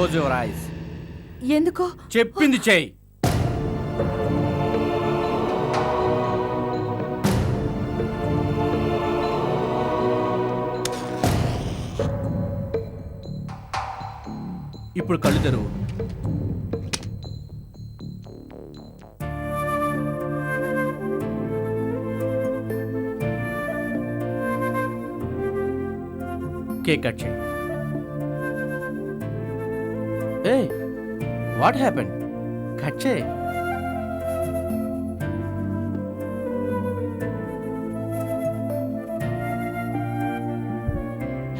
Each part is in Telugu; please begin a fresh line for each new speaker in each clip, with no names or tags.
Close your eyes.
ఎందుకో
చెప్పింది చెయ్యి. ఇప్పుడు కళ్ళు తెరువు. కేక్ కట్ చేయి. ఏ వాట్ హ్యాపెండ్? కట్ చేయి.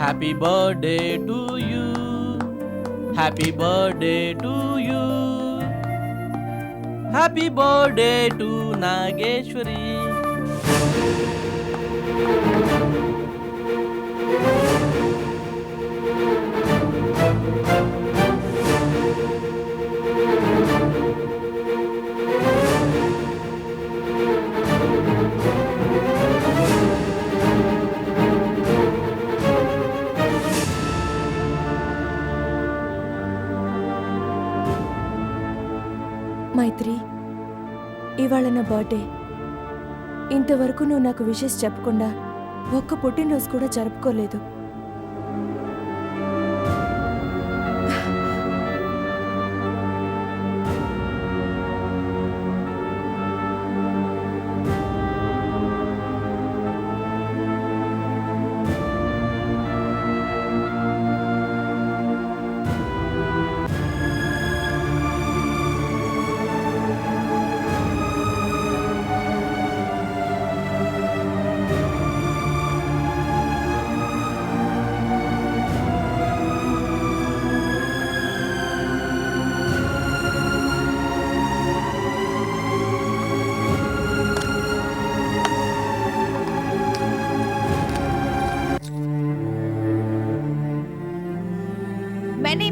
Happy birthday to you. Happy birthday to you. Happy birthday to Nageswari.
Maitri, ఇవాళ నా బర్త్డే. ఇంతవరకు నువ్వు నాకు విషెస్ చెప్పకుండా ఒక్క పుట్టినరోజు కూడా జరుపుకోలేదు.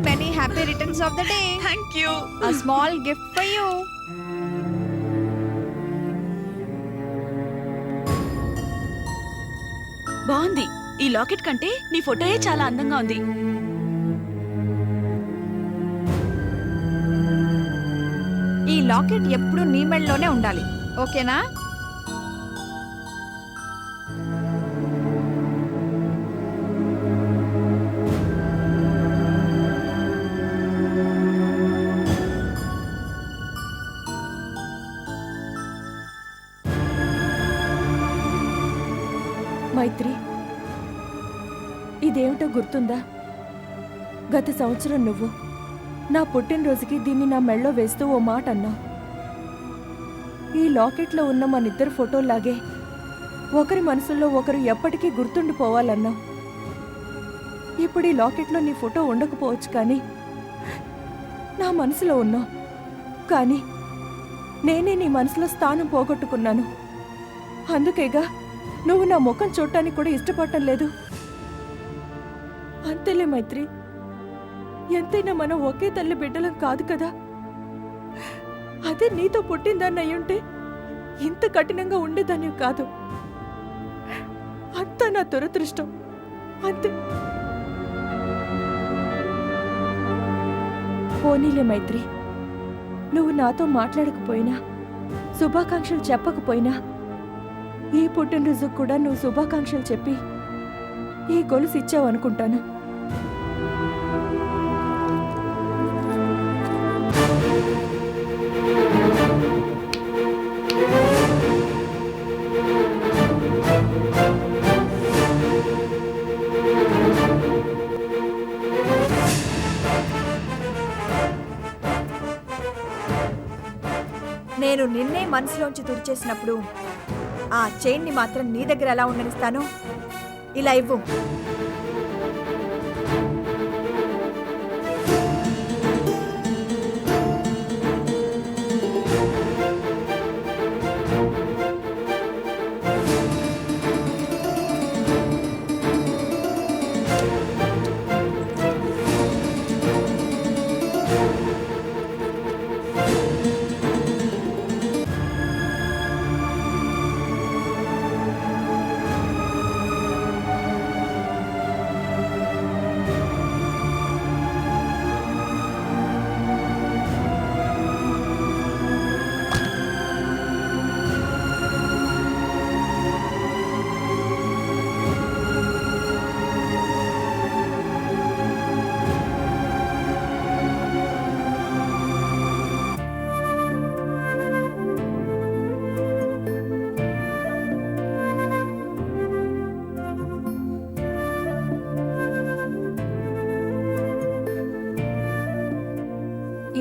Many happy returns of the day.
Thank you.
A small gift for you.
బాగుంది. ఈ లాకెట్ కంటే నీ ఫోటోయే చాలా అందంగా ఉంది.
ఈ లాకెట్ ఎప్పుడు నీ మెడలోనే ఉండాలి, ఓకేనా?
మైత్రి, ఇదేమిటో గుర్తుందా? గత సంవత్సరం నువ్వు నా పుట్టినరోజుకి దీన్ని నా మెళ్ళో వేస్తూ ఓ మాట అన్నావు. ఈ లాకెట్లో ఉన్న మనిద్దరు ఫోటోలాగే ఒకరి మనసులో ఒకరు ఎప్పటికీ గుర్తుండిపోవాలన్నావు. ఇప్పుడు ఈ లాకెట్లో నీ ఫోటో ఉండకపోవచ్చు, కానీ నా మనసులో ఉన్నావు. కానీ నేనే నీ మనసులో స్థానం పోగొట్టుకున్నాను. అందుకేగా నువ్వు నా ముఖం చూడటానికి కూడా ఇష్టపడటం లేదు. అంతేలే మైత్రి, ఎంతైనా మనం ఒకే తల్లి బిడ్డలం కాదు కదా. అదే నీతో పుట్టిందాన్ని అయ్యుంటే ఇంత కఠినంగా ఉండేదాన్ని కాదు. అంతా నా దురదృష్టం, అంతే. పోనీలే మైత్రి, నువ్వు నాతో మాట్లాడకపోయినా, శుభాకాంక్షలు చెప్పకపోయినా, ఈ పుట్టినరోజుకు కూడా నువ్వు శుభాకాంక్షలు చెప్పి ఈ గొలుసు ఇచ్చావు అనుకుంటాను.
నేను నిన్నే మనసులోంచి తుడిచేసినప్పుడు ఆ చైన్ని మాత్రం నీ దగ్గర ఎలా ఉండనిస్తాను? ఇలా ఇవ్వు.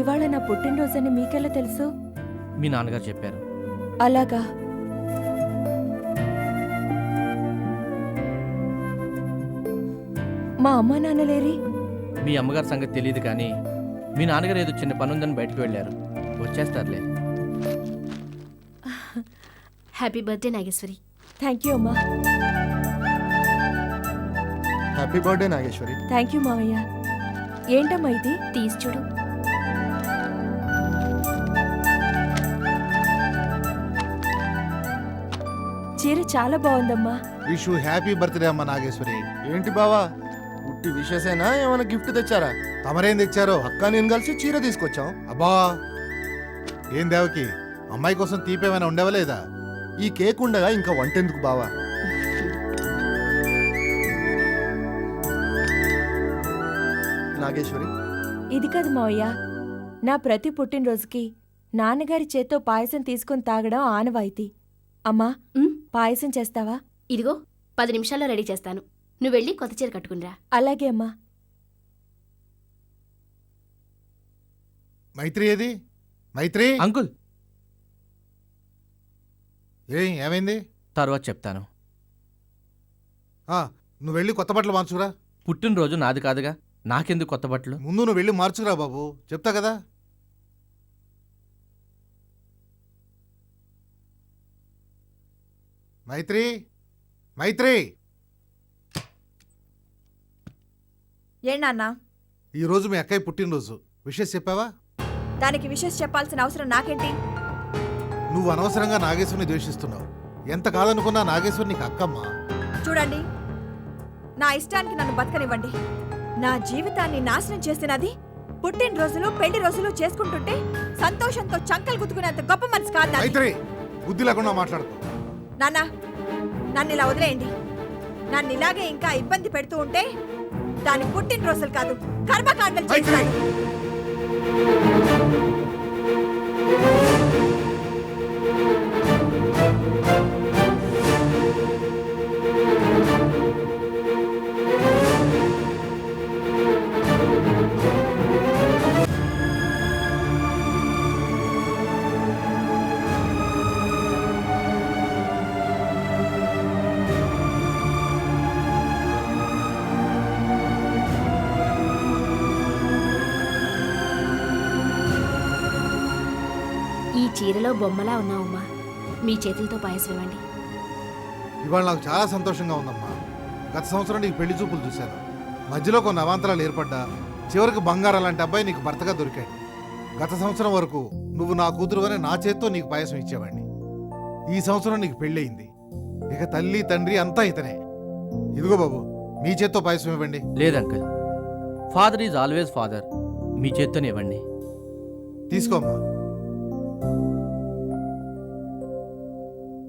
ఇవాళ నా పుట్టినరోజని మీకెలా తెలుసు?
మీ నాన్నగారు చెప్పారు.
అలాగా. మా అమ్మా నాన్నలేరి?
మీ అమ్మగారి సంగతి తెలియదు కానీ మీ నాన్నగారు ఏదో చిన్న పని ఉందని బయటకు వెళ్ళారు. వచ్చేస్తారులే.
Happy birthday Nageswari.
Thank you అమ్మా.
Happy birthday Nageswari.
Thank you మావయ్య. ఏంటమ్మా ఇది?
తీసి చూడు.
చీర చాలా బాగుందమ్మా.
విష్ హ్యాపీ బర్త్డే అమ్మ నాగేశ్వరి. ఏంటి బావా పుట్టి విషయసేనా ఏమైనా గిఫ్ట్ తెచ్చారా? తమరేం తెచ్చారో? అక్క నేను కలిసి చీర తీసుకొచ్చాం. అబ్బా ఏం దేవకి, అమ్మాయి కోసం తీపేమైనా ఉండేవలేదా? ఈ కేక్ ఉండగా ఇంకా వంటెందుకు బావా? నాగేశ్వరి,
ఇది కాదు మావయ్య, నా ప్రతి పుట్టినరోజుకి నాన్నగారి చేత్తో పాయసం తీసుకొని తాగడం ఆనవాయితీ. అమ్మా,
ఉమ్,
పాయసం చేస్తావా?
ఇదిగో 10 నిమిషాల్లో రెడీ చేస్తాను. నువ్వు వెళ్ళి కొత్త చీర కట్టుకునిరా.
అలాగే అమ్మా.
మైత్రి ఏది? మైత్రి,
అంకుల్,
ఏమైంది?
తర్వాత చెప్తాను.
నువ్వు వెళ్ళి కొత్త బట్టలు మార్చుకురా.
పుట్టినరోజు నాది కాదుగా, నాకెందుకు కొత్త బట్టలు?
ముందు నువ్వు వెళ్ళి మార్చుకురా బాబు, చెప్తా కదా. మైత్రి, మైత్రి,
ఏంటన్నా?
ఈరోజు మీ అక్కయ్య పుట్టినరోజు. విషయం చెప్పావా?
దానికి విషెస్ చెప్పాల్సిన అవసరం నాకేంటి?
నువ్వు అనవసరంగా నాగేశ్వరిని ద్వేషిస్తున్నావు. ఎంత కాదనుకున్నా నాగేశ్వరి నీకు అక్కమ్మా.
చూడండి, నా ఇష్టానికి నన్ను బతకనివ్వండి. నా జీవితాన్ని నాశనం చేసినది పుట్టినరోజులు పెళ్లి రోజులు చేసుకుంటుంటే సంతోషంతో చంకలు గుద్దుకునేంత గొప్ప మనసు కాదు నాది.
మైత్రి, బుద్ధి లేకుండా మాట్లాడుకో.
నాన్న, నన్ను ఇలా వదిలేయండి. నన్ను ఇలాగే ఇంకా ఇబ్బంది పెడుతూ ఉంటే దాని పుట్టినరోజులు కాదు కర్మకాండలు చేస్తాను.
ఈ చీరలో బొమ్మలా ఉన్నావమ్మా. మీ చేతులతో పాయసం ఇవ్వండి.
ఇవాళ నాకు చాలా సంతోషంగా ఉందమ్మా. గత సంవత్సరం నీకు పెళ్లి చూపులు చూశాను. మధ్యలో కొన్ని అవాంతరాలు ఏర్పడ్డా చివరికి బంగారం లాంటి అబ్బాయి నీకు భర్తగా దొరికాడు. గత సంవత్సరం వరకు నువ్వు నా కూతురుగానే నా చేత్తో నీకు పాయసం ఇచ్చేవాడిని. ఈ సంవత్సరం నీకు పెళ్ళయింది. ఇక తల్లి తండ్రి అంతా ఇతనే. ఇదిగో బాబు, మీ చేత్తో పాయసం ఇవ్వండి.
లేదు uncle, father is always father. మీ చేత్తోనే ఇవ్వండి.
తీసుకోమ్మా.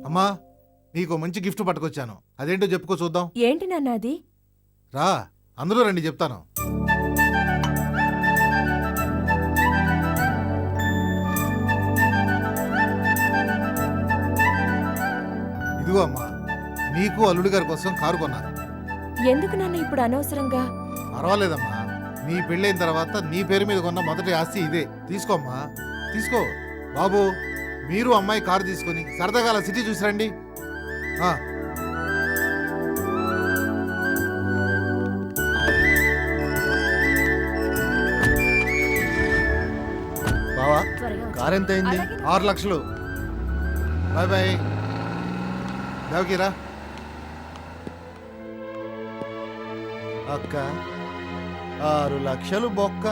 అమ్మా, నీకు మంచి గిఫ్ట్ పట్టుకొచ్చాను. అదేంటో చెప్పుకో చూద్దాం.
ఏంటి నాన్న అది?
రా, అందరూ రండి, చెప్తాను. ఇదిగో అమ్మా, నీకు అల్లుడి గారి కోసం కారు కొన్నాను.
ఎందుకు నాన్న ఇప్పుడు అనవసరంగా?
పర్వాలేదమ్మా, నీ పెళ్ళైన తర్వాత నీ పేరు మీద కొన్న మొదటి ఆస్తి ఇదే. తీసుకోమ్మా, తీసుకో. బాబు, మీరు అమ్మాయి కారు తీసుకొని సరదాగా అలా సిటీ చూసిరండి. బావా,
త్వరగా వచ్చి.
కారు ఎంత అయింది? 6 లక్షలు. Bye bye. దేవకిరా. అక్క, 6 లక్షలు బొక్క.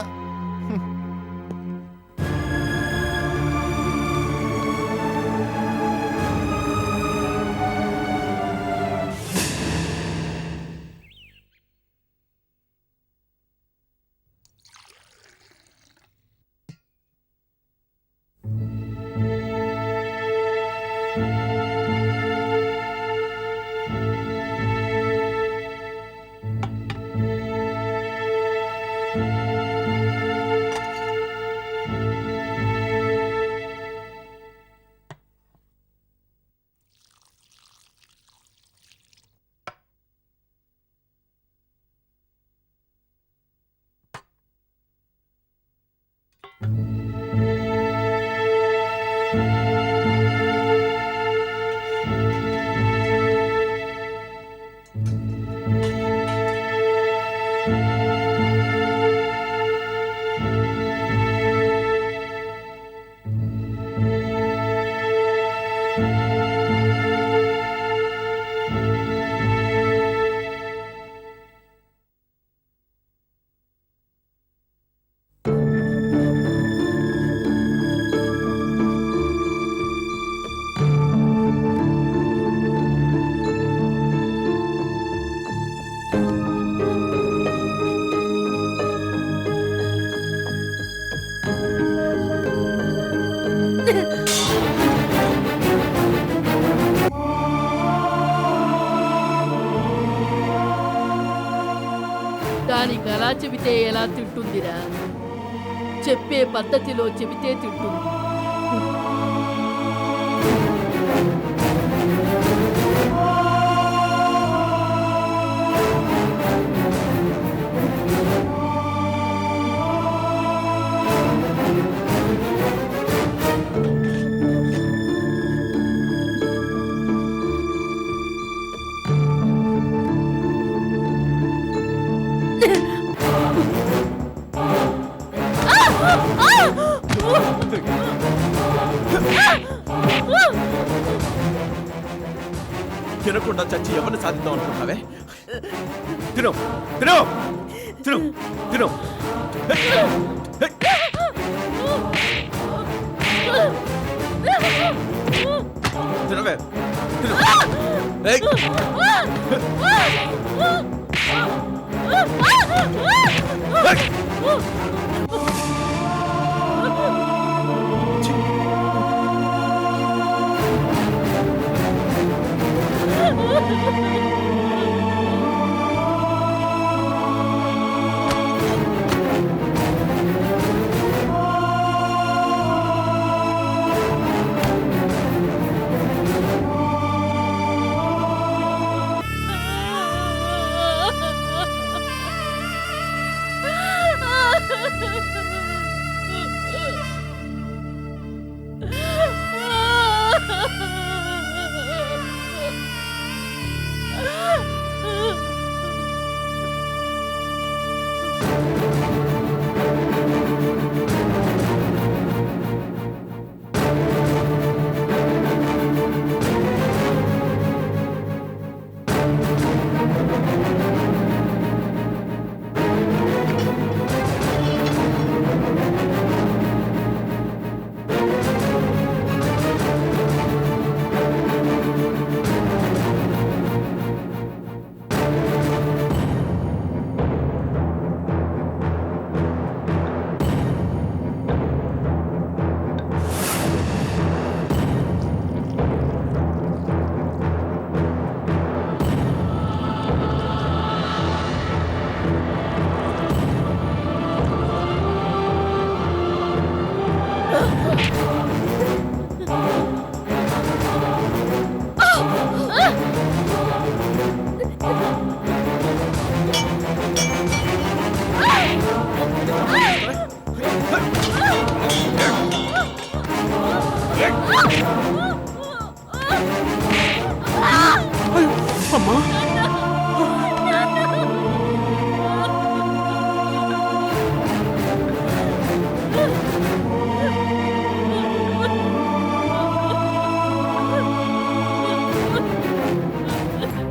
దానికి అలా చెబితే ఎలా తింటుందిరా? చెప్పే పద్ధతిలో చెబితే తింటుంది.
తినకుండా చచ్చి ఎవరిని సాధిద్దాం అనుకుంటున్నావే? తిను తిను తిను తిను. తినవే తిను. ఏయ్. ఏయ్.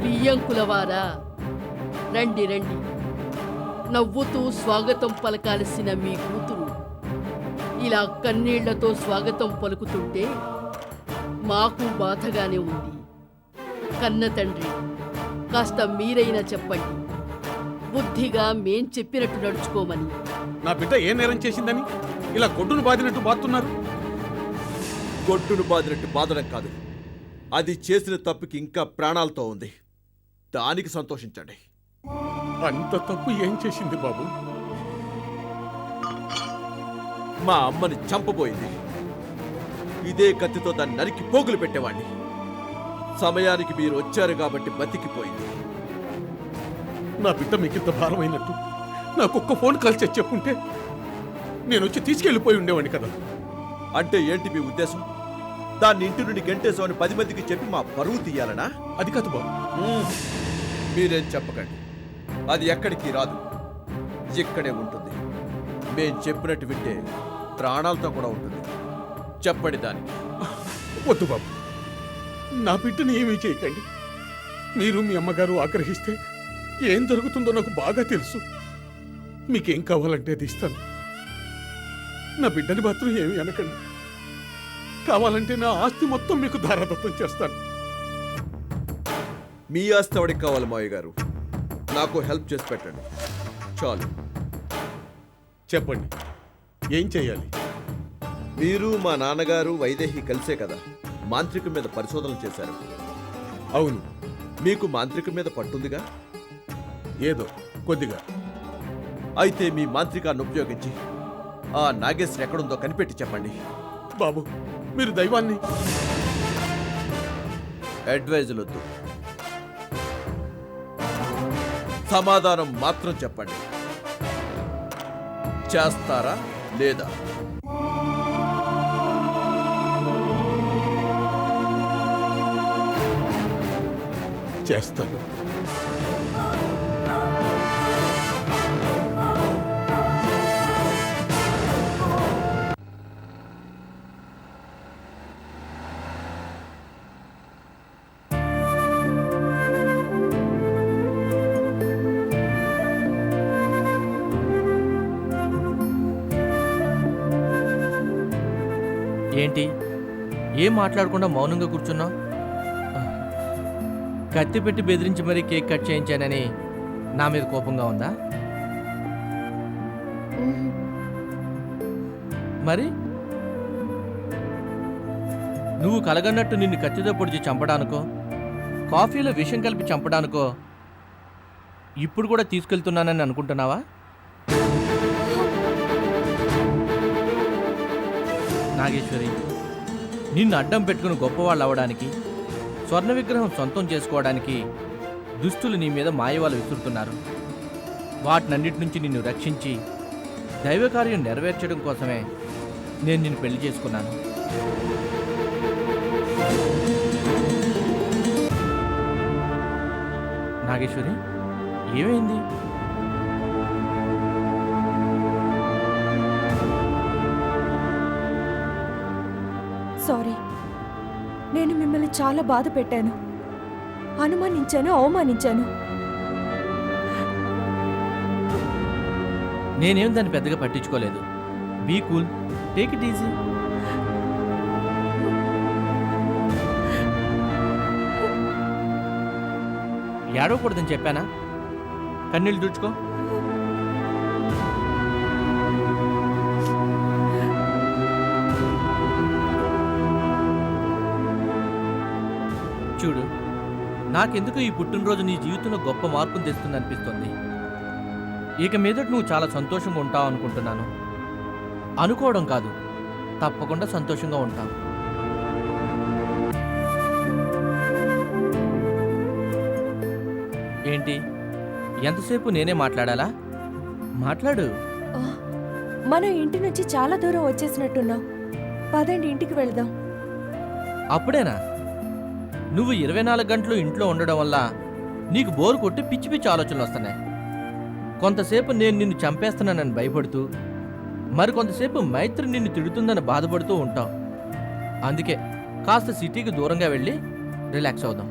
బియ్యంకులవారా, రండి రండి. నవ్వుతూ స్వాగతం పలకాల్సిన మీ కూతురు ఇలా కన్నీళ్లతో స్వాగతం పలుకుతుంటే మాకు బాధగానే ఉంది. కన్న తండ్రి, కాస్త మీరైనా చెప్పండి, బుద్ధిగా మేం చెప్పినట్టు నడుచుకోమని.
నా బిడ్డ ఏ నేరం చేసిందని ఇలా గొడ్డును బాదినట్టు బాతున్నారు?
గొడ్డును బాదినట్టు బాధడం కాదు, అది చేసిన తప్పుకి ఇంకా ప్రాణాలతో ఉంది, దానికి సంతోషించండి.
అంత తప్పు ఏం చేసింది బాబు?
మా అమ్మని చంపబోయింది. ఇదే కత్తితో దాన్ని నరికి పోగులు పెట్టేవాణ్ణి. సమయానికి మీరు వచ్చారు కాబట్టి బతికిపోయింది.
నా బిడ్డ మీకింత భారమైనట్టు నాకు ఒక్క ఫోన్ కాల్ చేసి చెప్పుంటే నేను వచ్చి తీసుకెళ్లిపోయి ఉండేవాడిని కదా.
అంటే ఏంటి మీ ఉద్దేశం? దాన్ని ఇంటి నుండి గెంటేసామని 10 మందికి చెప్పి మా పరువు తీయాలనా?
అది కాదు బాబు.
మీరేం చెప్పకండి, అది ఎక్కడికి రాదు, ఇక్కడే ఉంటుంది. మేం చెప్పినట్టు వింటే ప్రాణాలతో కూడా ఉంటుంది. చెప్పండి దానికి.
వద్దు బాబు, నా బిడ్డని ఏమీ చేయకండి. మీరు మీ అమ్మగారు ఆగ్రహిస్తే ఏం జరుగుతుందో నాకు బాగా తెలుసు. మీకేం కావాలంటే అది ఇస్తాను. నా బిడ్డని మాత్రం ఏమీ అనకండి. కావాలంటే నా ఆస్తి మొత్తం మీకు ధారాదత్తం చేస్తాను.
మీ ఆస్తి ఎవడికి కావాలి మావయ్య గారు? నాకు హెల్ప్ చేసి పెట్టండి చాలు.
చెప్పండి, ఏం చేయాలి?
మీరు మా నాన్నగారు వైదేహి కలిసే కదా మాంత్రికం మీద పరిశోధనలు చేశారు.
అవును.
మీకు మాంత్రికం మీద పట్టుందిగా?
ఏదో కొద్దిగా.
అయితే మీ మాంత్రికాన్ని ఉపయోగించి ఆ నాగేశ్వరి ఎక్కడుందో కనిపెట్టి చెప్పండి.
బాబు మీరు దైవాన్ని.
అడ్వైజులొద్దు, సమాధానం మాత్రం చెప్పండి. చేస్తారా లేదా?
చేస్తాను.
ఏంటి ఏం మాట్లాడకుండా మౌనంగా కూర్చున్నావు? కత్తి పెట్టి బెదిరించి మరీ కేక్ కట్ చేయించానని నా మీద కోపంగా ఉందా? మరి నువ్వు కలగన్నట్టు నిన్ను కత్తితో పొడిచి చంపడానికో, కాఫీలో విషం కలిపి చంపడానికో ఇప్పుడు కూడా తీసుకెళ్తున్నానని అనుకుంటున్నావా? నాగేశ్వరి, నిన్ను అడ్డం పెట్టుకుని గొప్పవాళ్ళు అవ్వడానికి, స్వర్ణ విగ్రహం సొంతం చేసుకోవడానికి దుష్టులు నీ మీద మాయవాళ్ళు విసురుతున్నారు. వాటినన్నిటి నుంచి నిన్ను రక్షించి దైవకార్యం నెరవేర్చడం కోసమే నేను నిన్ను పెళ్లి చేసుకున్నాను. నాగేశ్వరి, ఏమైంది?
సారీ, నేను మిమ్మల్ని చాలా బాధ పెట్టాను, అనుమానించాను, అవమానించాను.
నేనేం దాన్ని పెద్దగా పట్టించుకోలేదు. Be cool, take it easy. ఏడవకూడదని చెప్పానా? కన్నీళ్ళు తుడుచుకో. చూడు, నాకెందుకు ఈ పుట్టినరోజు నీ జీవితంలో గొప్ప మార్పును తెస్తుంది అనిపిస్తుంది. ఇక మీదట నువ్వు చాలా సంతోషంగా ఉంటావు అనుకుంటున్నాను. అనుకోవడం కాదు, తప్పకుండా సంతోషంగా ఉంటావు. ఏంటి, ఎంతసేపు నేనే మాట్లాడాలా? మాట్లాడు.
మనం ఇంటి నుంచి చాలా దూరం వచ్చేసినట్టున్నాం. పదండి, ఇంటికి వెళ్దాం.
అప్పుడేనా? నువ్వు 24 గంటలు ఇంట్లో ఉండడం వల్ల నీకు బోరు కొట్టి పిచ్చి పిచ్చి ఆలోచనలు వస్తున్నాయి. కొంతసేపు నేను నిన్ను చంపేస్తున్నానని భయపడుతూ, మరికొంతసేపు మైత్రి నిన్ను తిడుతుందని బాధపడుతూ ఉంటావు. అందుకే కాస్త సిటీకి దూరంగా వెళ్ళి రిలాక్స్ అవుదాం.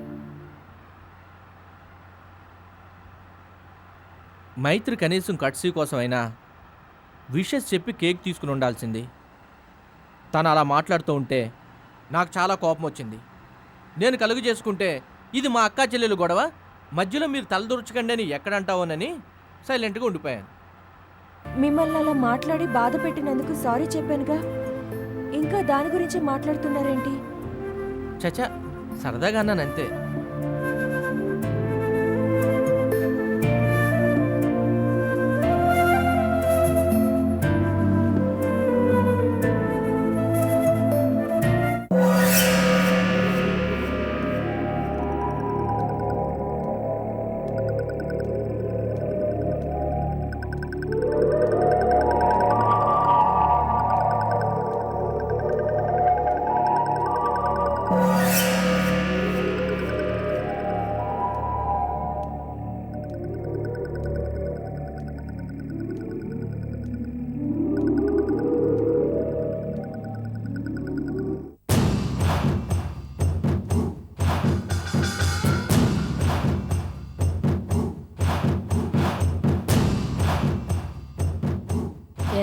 మైత్రి కనీసం కట్సీ కోసమైనా విషెస్ చెప్పి కేక్ తీసుకుని ఉండాల్సింది. తను అలా మాట్లాడుతూ ఉంటే నాకు చాలా కోపం వచ్చింది. నేను కలుగు చేసుకుంటే ఇది మా అక్కా చెల్లెలు గొడవ, మధ్యలో మీరు తలదూర్చకండి అని ఎక్కడంటావోనని సైలెంట్గా ఉండిపోయాను.
మిమ్మల్ని అలా మాట్లాడి బాధ పెట్టినందుకు సారీ చెప్పానుగా, ఇంకా దాని గురించి మాట్లాడుతున్నారేంటి?
చచా, సరదాగా అన్నాను అంతే.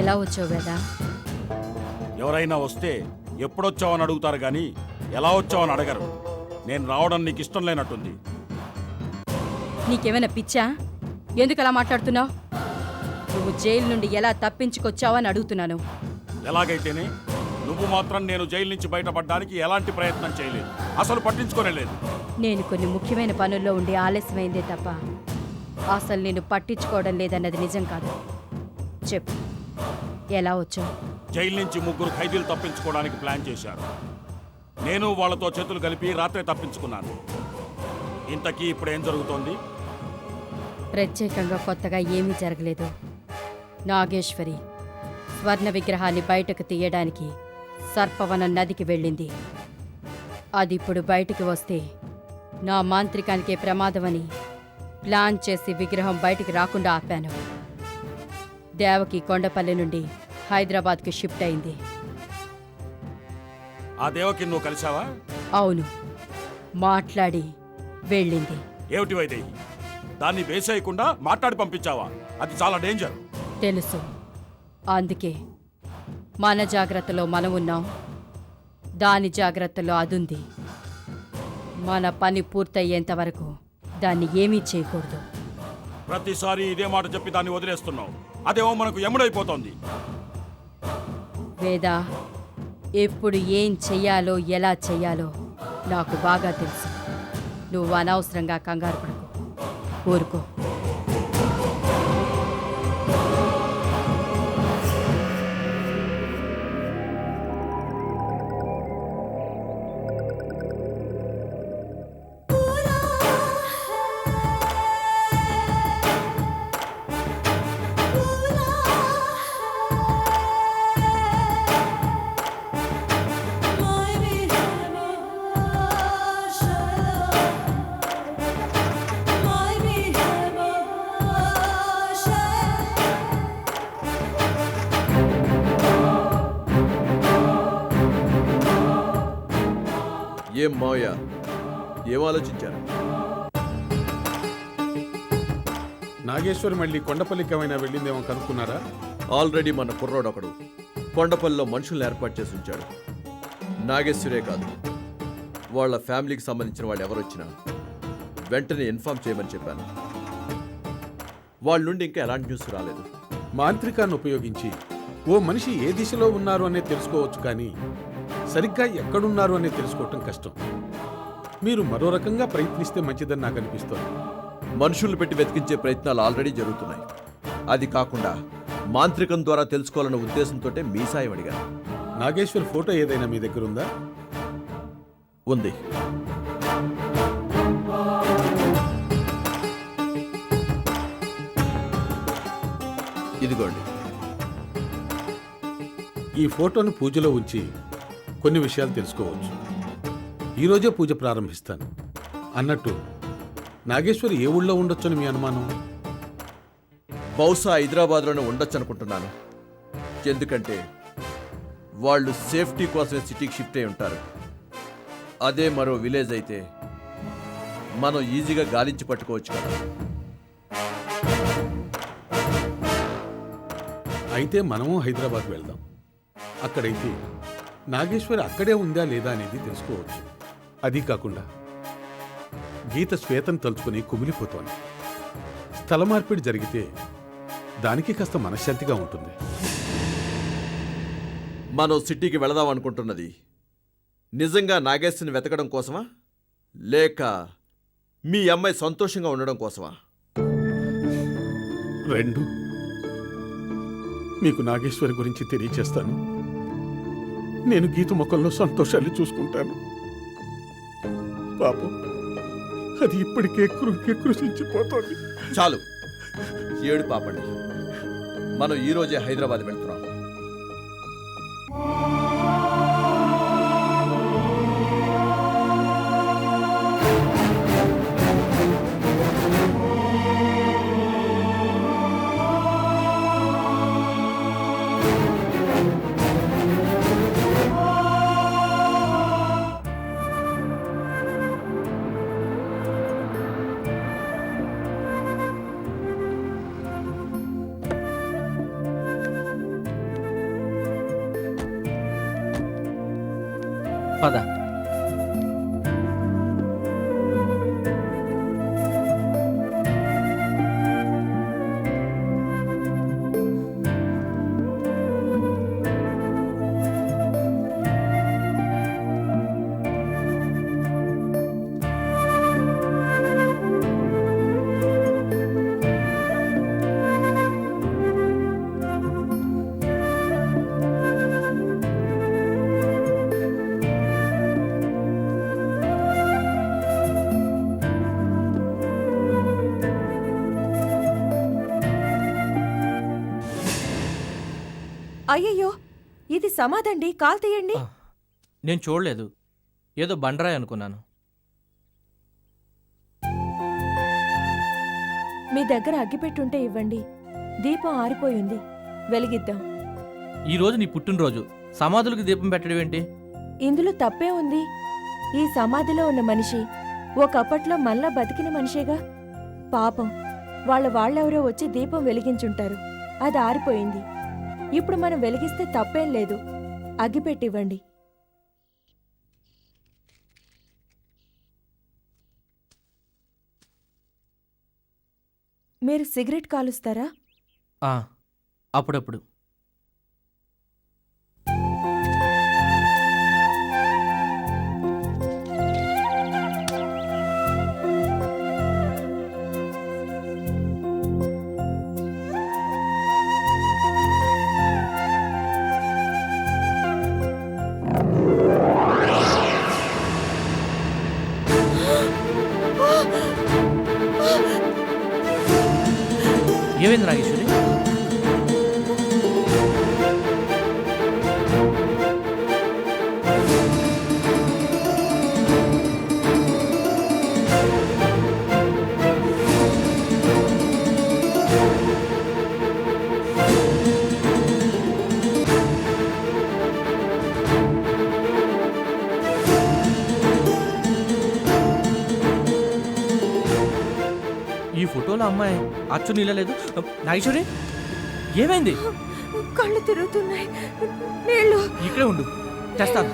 ఎలా వచ్చావు వేదా?
ఎవరైనా వస్తే ఎప్పుడొచ్చావని అడుగుతారు కానీ ఎలా వచ్చావని అడగరు. నేను రావడం నీకు ఇష్టం లేనట్టుంది.
నీకేమైనా పిచ్చా? ఎందుకు అలా మాట్లాడుతున్నావు? నువ్వు జైలు నుండి ఎలా తప్పించుకొచ్చావని అడుగుతున్నాను.
ఎలాగైతేనే నువ్వు మాత్రం నేను జైలు నుంచి బయటపడడానికి ఎలాంటి ప్రయత్నం చేయలేదు, అసలు పట్టించుకోలేదు.
నేను కొన్ని ముఖ్యమైన పనుల్లో ఉండి ఆలస్యమైందే తప్ప అసలు నేను పట్టించుకోవడం లేదన్నది నిజం కాదు. చెప్పు, ఎలా వచ్చావు?
జైలు నుంచి 3 ఖైదీలు తప్పించుకోవడానికి ప్లాన్ చేశారు. నేను వాళ్ళతో చేతులు కలిపి రాత్రే తప్పించుకున్నాను. ఇంతకీ ఇప్పుడు ఏం జరుగుతోంది?
ప్రత్యేకంగా కొత్తగా ఏమీ జరగలేదు. నాగేశ్వరి స్వర్ణ విగ్రహాన్ని బయటకు తీయడానికి సర్పవనం నదికి వెళ్ళింది. అది ఇప్పుడు బయటికి వస్తే నా మాంత్రికానికే ప్రమాదమని ప్లాన్ చేసి విగ్రహం బయటికి రాకుండా ఆపాను. దేవకి కొండపల్లి నుండి హైదరాబాద్కి షిఫ్ట్ అయింది.
ఆ దేవకి నువ్వు కలిసావా?
అవును, మాట్లాడి వెళ్ళింది.
ఏమిటి వైదేహి, దాన్ని వేసేయకుండా మాట్లాడి పంపించావా? అది చాలా డేంజర్.
తెలుసు, అందుకే మన జాగ్రత్తలో మనం ఉన్నాం, దాని జాగ్రత్తలో అదుంది. మన పని పూర్తయ్యేంత వరకు దాన్ని ఏమీ చేయకూడదు.
ప్రతిసారి ఇదే మాట చెప్పి దాన్ని వదిలేస్తున్నావు. అదేమో మనకు ఎముడైపోతోంది.
వేదా, ఎప్పుడు ఏం చెయ్యాలో ఎలా చెయ్యాలో నాకు బాగా తెలుసు. నువ్వు అనవసరంగా కంగారు పడకు, ఊరుకో.
ఏం మావయ్య, ఏం ఆలోచించారు?
నాగేశ్వరి మళ్ళీ కొండపల్లికి ఏమైనా వెళ్ళిందేమో కనుక్కున్నారా?
ఆల్రెడీ మన కుర్రోడు ఒకడు కొండపల్లిలో మనుషుల్ని ఏర్పాటు చేసి ఉంచాడు. నాగేశ్వరే కాదు, వాళ్ళ ఫ్యామిలీకి సంబంధించిన వాళ్ళు ఎవరొచ్చినా వెంటనే ఇన్ఫార్మ్ చేయమని చెప్పాను. వాళ్ళ నుండి ఇంకా ఎలాంటి న్యూస్ రాలేదు.
మాంత్రికాన్ని ఉపయోగించి ఓ మనిషి ఏ దిశలో ఉన్నారు అనేది తెలుసుకోవచ్చు, కానీ సరిగ్గా ఎక్కడున్నారు అనేది తెలుసుకోవటం కష్టం. మీరు మరో రకంగా ప్రయత్నిస్తే మంచిదని నాకు అనిపిస్తోంది.
మనుషుల్ని పెట్టి వెతికించే ప్రయత్నాలు ఆల్రెడీ జరుగుతున్నాయి. అది కాకుండా మాంత్రికం ద్వారా తెలుసుకోవాలన్న ఉద్దేశంతో మీ సాయం అడిగాను.
నాగేశ్వర్ ఫోటో ఏదైనా మీ దగ్గర ఉందా?
ఉంది. ఇదిగోండి.
ఈ ఫోటోను పూజలో ఉంచి కొన్ని విషయాలు తెలుసుకోవచ్చు. ఈరోజే పూజ ప్రారంభిస్తాను. అన్నట్టు నాగేశ్వరి ఏ ఊళ్ళో ఉండొచ్చని మీ అనుమానం?
బహుశా హైదరాబాద్లోనే ఉండొచ్చు అనుకుంటున్నాను. ఎందుకంటే వాళ్ళు సేఫ్టీ కోసమే సిటీకి షిఫ్ట్ అయి ఉంటారు. అదే మరో విలేజ్ అయితే మనం ఈజీగా గాలించి పట్టుకోవచ్చు కదా.
అయితే మనము హైదరాబాద్ వెళ్దాం. అక్కడైతే నాగేశ్వరి అక్కడే ఉందా లేదా అనేది తెలుసుకోవచ్చు. అది కాకుండా గీత శ్వేతను తలుచుకుని కుమిలిపోతోంది. స్థల మార్పిడి జరిగితే దానికి కాస్త మనశ్శాంతిగా ఉంటుంది.
మనం సిటీకి వెళదాం అనుకుంటున్నది నిజంగా నాగేశ్వరిని వెతకడం కోసమా, లేక మీ అమ్మాయి సంతోషంగా ఉండడం కోసమా?
రెండు. మీకు నాగేశ్వరి గురించి తెలియచేస్తాను. నేను గీత మొక్కల్లో సంతోషాన్ని చూసుకుంటాను. పాపం అది ఇప్పటికే కృషించిపోతోంది.
చాలు, ఏడు పాపండి. మనం ఈరోజే హైదరాబాద్ వెళ్తున్నాం.
పద.
అయ్యయ్యో ఇది సమాధండి, కాల్ తీయండి.
ఆ, నేను చూడలేదు, ఏదో బండరాయి అనుకున్నాను.
మీ దగ్గర అగ్గిపెట్టుంటే ఇవ్వండి. దీపం ఆరిపోయింది, వెలిగిద్దాం.
ఈరోజు నీ పుట్టినరోజు, సమాధులకు దీపం పెట్టడం ఏంటి?
ఇందులో తప్పే ఉంది? ఈ సమాధిలో ఉన్న మనిషి ఒకప్పట్లో మళ్ళా బతికిన మనిషేగా. పాపం వాళ్ళెవరో వచ్చి దీపం వెలిగించుంటారు, అది ఆరిపోయింది. ఇప్పుడు మనం వెలిగిస్తే తప్పేం లేదు. అగ్గిపెట్టివ్వండి. మీరు సిగరెట్ కాలుస్తారా?
ఆ, అప్పుడప్పుడు. ఏమైంది నాగేశ్వరి? ఈ ఫోటోలో అమ్మాయి అచ్చు నీళ్ళలేదు. నాగేశ్వరి ఏమైంది?
కళ్ళు తిరుగుతున్నాయి, నీళ్ళు.
ఇక్కడే ఉండు, తెస్తాను.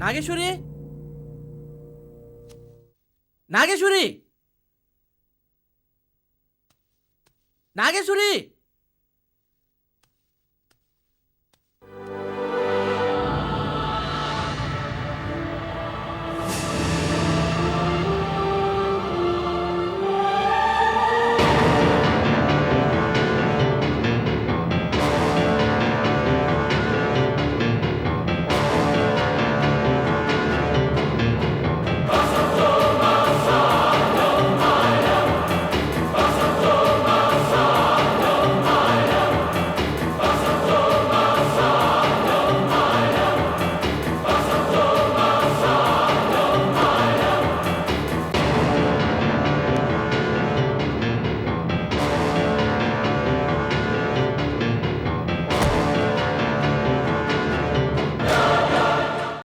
నాగేశ్వరి, నాగేశ్వరి, నాగేశ్వరి.